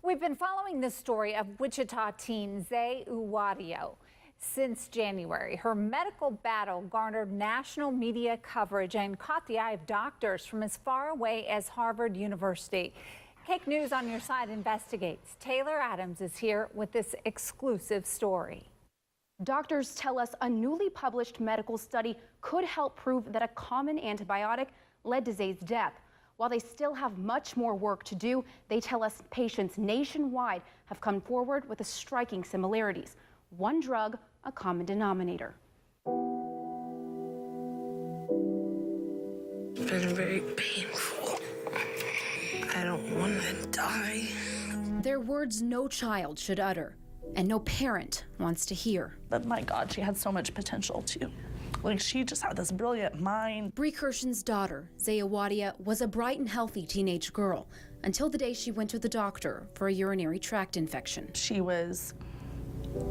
We've been following the story of Wichita teen Zay Uwadio since January. Her medical battle garnered national media coverage and caught the eye of doctors from as far away as Harvard University. KAKE News on Your Side investigates. Taylor Adams is here with this exclusive story. Doctors tell us a newly published medical study could help prove that a common antibiotic led to Zay's death. While they still have much more work to do, they tell us patients nationwide have come forward with striking similarities. One drug, a common denominator. It's been very painful. I don't want to die. They're words no child should utter, and no parent wants to hear. But my God, she had so much potential too. Like, she just had this brilliant mind. Bree Kirshen's daughter, Zay Uwadio, was a bright and healthy teenage girl until the day she went to the doctor for a urinary tract infection. She was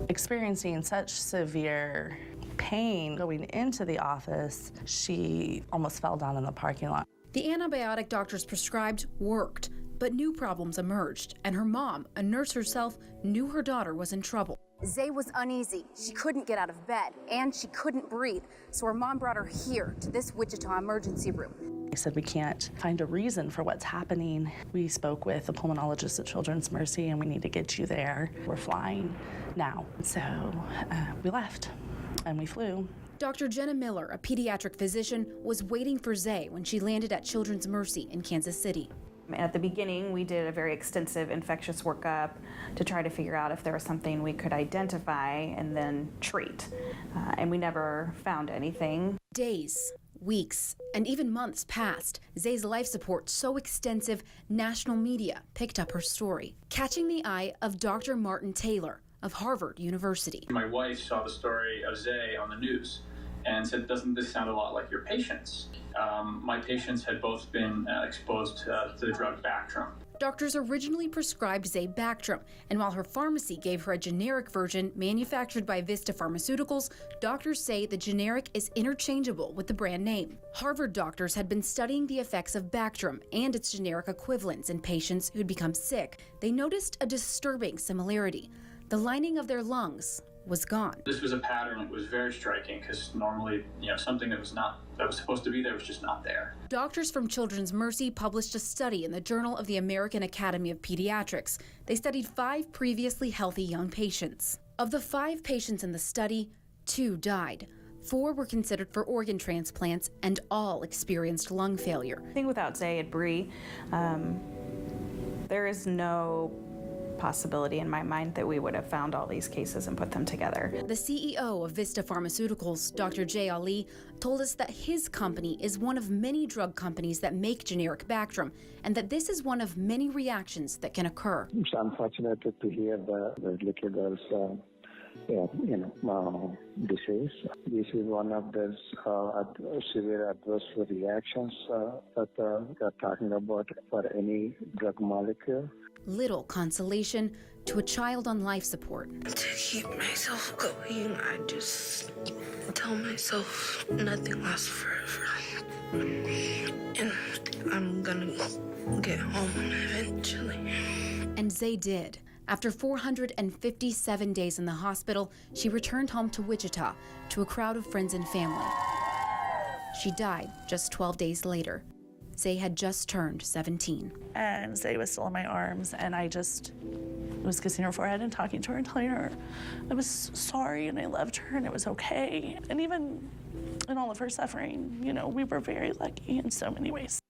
experiencing such severe pain going into the office, she almost fell down in the parking lot. The antibiotic doctors prescribed worked, but new problems emerged, and her mom, a nurse herself, knew her daughter was in trouble. Zay was uneasy. She couldn't get out of bed, and she couldn't breathe, so her mom brought her here to this Wichita emergency room. They said, we can't find a reason for what's happening. We spoke with the pulmonologist at Children's Mercy, and we need to get you there. We're flying now. So we left, and we flew. Dr. Jenna Miller, a pediatric physician, was waiting for Zay when she landed at Children's Mercy in Kansas City. At the beginning, we did a very extensive infectious workup to try to figure out if there was something we could identify and then treat. And we never found anything. Days, weeks, and even months passed. Zay's life support so extensive, national media picked up her story, catching the eye of Dr. Martin Taylor of Harvard University. My wife saw the story of Zay on the news and said, doesn't this sound a lot like your patients? My patients had both been exposed to the drug Bactrum. Doctors originally prescribed Zay Bactrum, and while her pharmacy gave her a generic version manufactured by Vista Pharmaceuticals, doctors say the generic is interchangeable with the brand name. Harvard doctors had been studying the effects of Bactrum and its generic equivalents in patients who'd become sick. They noticed a disturbing similarity. The lining of their lungs was gone. This was a pattern that was very striking because normally, something that was supposed to be there was just not there. Doctors from Children's Mercy published a study in the Journal of the American Academy of Pediatrics. They studied 5 previously healthy young patients. Of the 5 patients in the study, 2 died. 4 were considered for organ transplants, and all experienced lung failure. I think without Zay and Bree, there is no possibility in my mind that we would have found all these cases and put them together. The CEO of Vista Pharmaceuticals, Dr. Jay Ali, told us that his company is one of many drug companies that make generic Bactrum, and that this is one of many reactions that can occur. It's unfortunate to hear the little girl's disease. This is one of those severe adverse reactions that they're talking about for any drug molecule. Little consolation to a child on life support. To keep myself going, I just tell myself nothing lasts forever. And I'm gonna get home eventually. And Zay did. After 457 days in the hospital, she returned home to Wichita to a crowd of friends and family. She died just 12 days later. Zay had just turned 17. And Zay was still in my arms, and I just was kissing her forehead and talking to her and telling her I was sorry and I loved her and it was okay. And even in all of her suffering, we were very lucky in so many ways.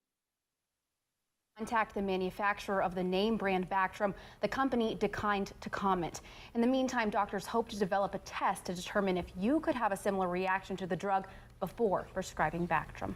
Contact the manufacturer of the name brand Bactrum. The company declined to comment. In the meantime, doctors hope to develop a test to determine if you could have a similar reaction to the drug before prescribing Bactrum.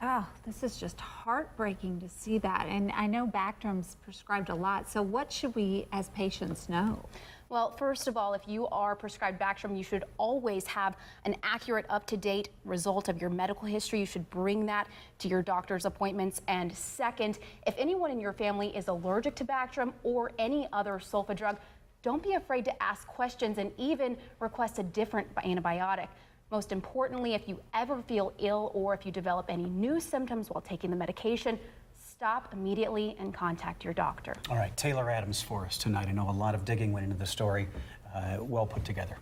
Oh, this is just heartbreaking to see that. And I know Bactrum's prescribed a lot. So what should we as patients know? Well, first of all, if you are prescribed Bactrum, you should always have an accurate, up-to-date result of your medical history. You should bring that to your doctor's appointments. And second, if anyone in your family is allergic to Bactrum or any other sulfa drug, don't be afraid to ask questions and even request a different antibiotic. Most importantly, if you ever feel ill or if you develop any new symptoms while taking the medication, stop immediately and contact your doctor. All right, Taylor Adams for us tonight. I know a lot of digging went into the story. Well put together.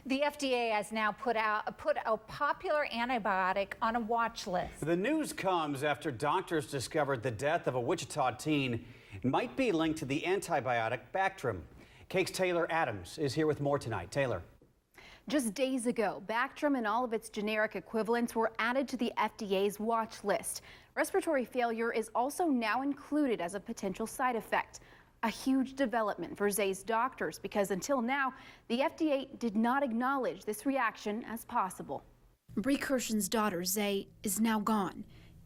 The FDA has now put a popular antibiotic on a watch list. The news comes after doctors discovered the death of a Wichita teen might be linked to the antibiotic Bactrum. KAKE's Taylor Adams is here with more tonight. Taylor. Just days ago, Bactrum and all of its generic equivalents were added to the FDA's watch list. Respiratory failure is also now included as a potential side effect. A huge development for Zay's doctors because until now, the FDA did not acknowledge this reaction as possible. Bree Kirshen's daughter, Zay, is now gone.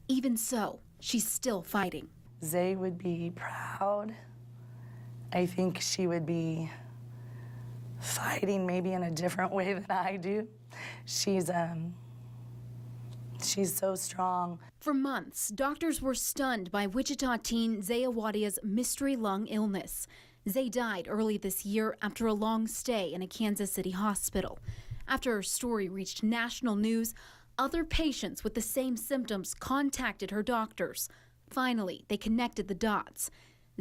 Even so, she's still fighting. Zay would be proud. I think she would be fighting maybe in a different way than I do. She's so strong. For months, doctors were stunned by Wichita teen Zay Awadia's mystery lung illness. Zay died early this year after a long stay in a Kansas City hospital. After her story reached national news, other patients with the same symptoms contacted her doctors. Finally, they connected the dots.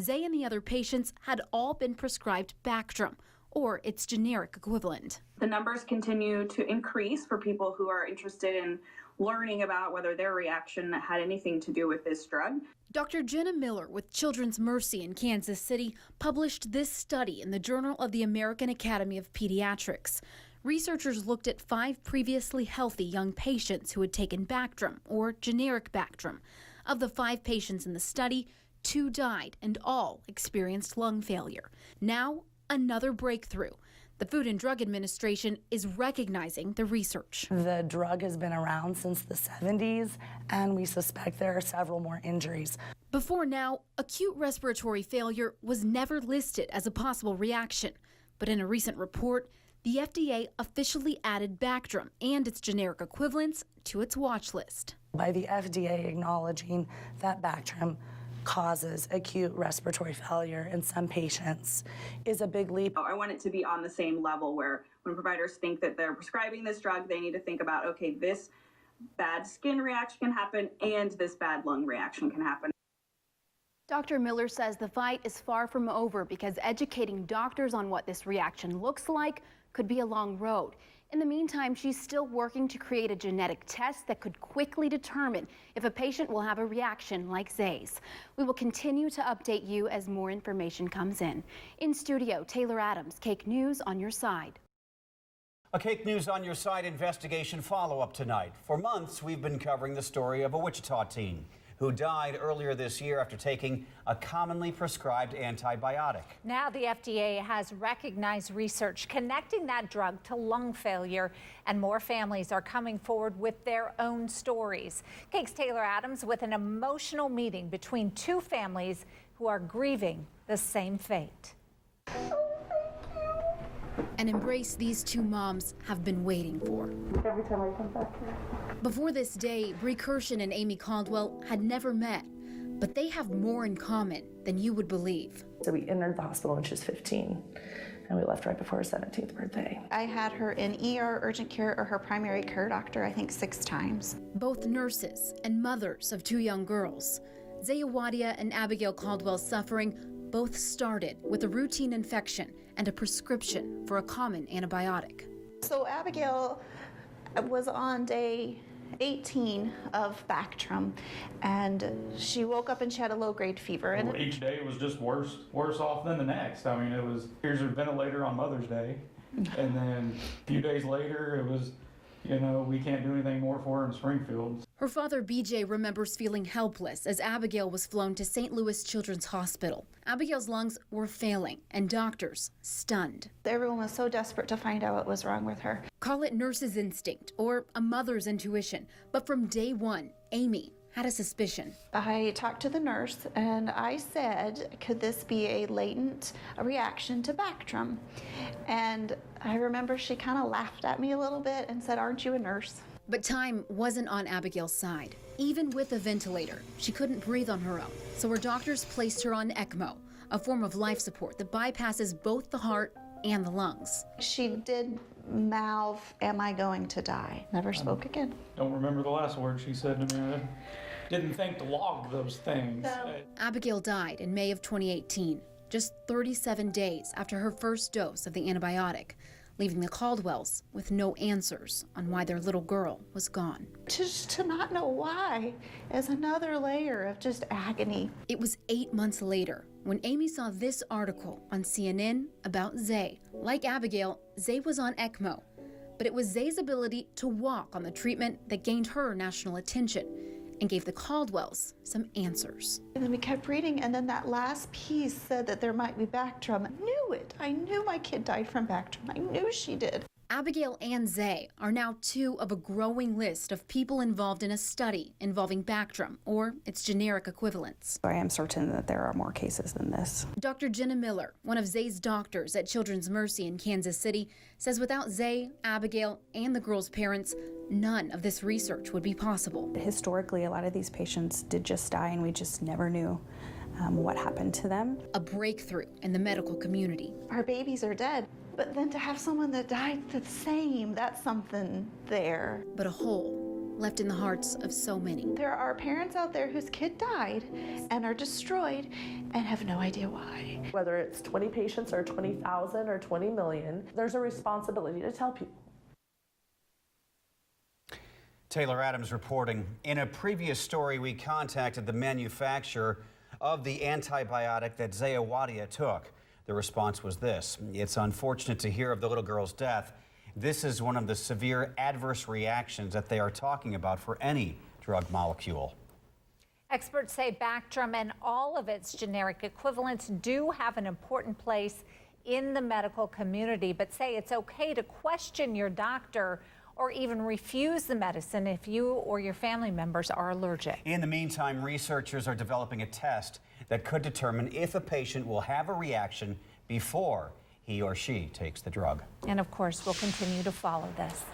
Zay and the other patients had all been prescribed Bactrum, or its generic equivalent. The numbers continue to increase for people who are interested in learning about whether their reaction had anything to do with this drug. Dr. Jenna Miller with Children's Mercy in Kansas City published this study in the Journal of the American Academy of Pediatrics. Researchers looked at 5 previously healthy young patients who had taken Bactrum, or generic Bactrum. Of the 5 patients in the study, 2 died and all experienced lung failure. Now, another breakthrough. The Food and Drug Administration is recognizing the research. The drug has been around since the 70s, and we suspect there are several more injuries. Before now, acute respiratory failure was never listed as a possible reaction. But in a recent report, the FDA officially added Bactrum and its generic equivalents to its watch list. By the FDA acknowledging that Bactrum causes acute respiratory failure in some patients is a big leap. I want it to be on the same level where when providers think that they're prescribing this drug, they need to think about, okay, this bad skin reaction can happen and this bad lung reaction can happen. Dr. Miller says the fight is far from over because educating doctors on what this reaction looks like could be a long road. In the meantime, she's still working to create a genetic test that could quickly determine if a patient will have a reaction like Zay's. We will continue to update you as more information comes in. In studio, Taylor Adams, KAKE News on your side. A KAKE News on your side investigation follow-up tonight. For months, we've been covering the story of a Wichita teen who died earlier this year after taking a commonly prescribed antibiotic. Now the FDA has recognized research connecting that drug to lung failure, and more families are coming forward with their own stories. KAKE's Taylor Adams with an emotional meeting between 2 families who are grieving the same fate. An embrace these 2 moms have been waiting for. Every time I come back here. Before this day, Bree Kirshen and Amy Caldwell had never met, but they have more in common than you would believe. So we entered the hospital when she was 15, and we left right before her 17th birthday. I had her in ER, urgent care, or her primary care doctor, I think 6 times. Both nurses and mothers of 2 young girls. Zay Awadia and Abigail Caldwell's suffering both started with a routine infection and a prescription for a common antibiotic. So Abigail was on day 18 of Bactrum, and she woke up and she had a low-grade fever. And each day was just worse off than the next. I mean, it was, here's her ventilator on Mother's Day, and then a few days later it was, you know, we can't do anything more for her in Springfield. Her father, BJ, remembers feeling helpless as Abigail was flown to St. Louis Children's Hospital. Abigail's lungs were failing, and doctors stunned. Everyone was so desperate to find out what was wrong with her. Call it nurse's instinct or a mother's intuition, but from day one, Amy had a suspicion. I talked to the nurse and I said, could this be a latent reaction to Bactrum? And I remember she kind of laughed at me a little bit and said, aren't you a nurse? But time wasn't on Abigail's side. Even with a ventilator, she couldn't breathe on her own. So her doctors placed her on ECMO, a form of life support that bypasses both the heart and the lungs. She did mouth, am I going to die? Never spoke again. Don't remember the last word she said to me. didn't think to log those things. Abigail died in May of 2018, just 37 days after her first dose of the antibiotic, leaving the Caldwells with no answers on why their little girl was gone. Just to not know why is another layer of just agony. It was 8 months later when Amy saw this article on CNN about Zay. Like Abigail, Zay was on ECMO, but it was Zay's ability to walk on the treatment that gained her national attention and gave the Caldwells some answers. And then we kept reading, and then that last piece said that there might be Bactrum. I knew it. I knew my kid died from Bactrum. I knew she did. Abigail and Zay are now two of a growing list of people involved in a study involving Bactrum, or its generic equivalents. I am certain that there are more cases than this. Dr. Ginny Miller, one of Zay's doctors at Children's Mercy in Kansas City, says without Zay, Abigail, and the girl's parents, none of this research would be possible. Historically, a lot of these patients did just die, and we just never knew what happened to them. A breakthrough in the medical community. Our babies are dead. But then to have someone that died the same, that's something there. But a hole left in the hearts of so many. There are parents out there whose kid died and are destroyed and have no idea why. Whether it's 20 patients or 20,000 or 20 million, there's a responsibility to tell people. Taylor Adams reporting. In a previous story, we contacted the manufacturer of the antibiotic that Zay Awadia took. The response was this: "It's unfortunate to hear of the little girl's death. This is one of the severe adverse reactions that they are talking about for any drug molecule." Experts say Bactrum and all of its generic equivalents do have an important place in the medical community, but say it's okay to question your doctor or even refuse the medicine if you or your family members are allergic. In the meantime, researchers are developing a test that could determine if a patient will have a reaction before he or she takes the drug. And of course, we'll continue to follow this.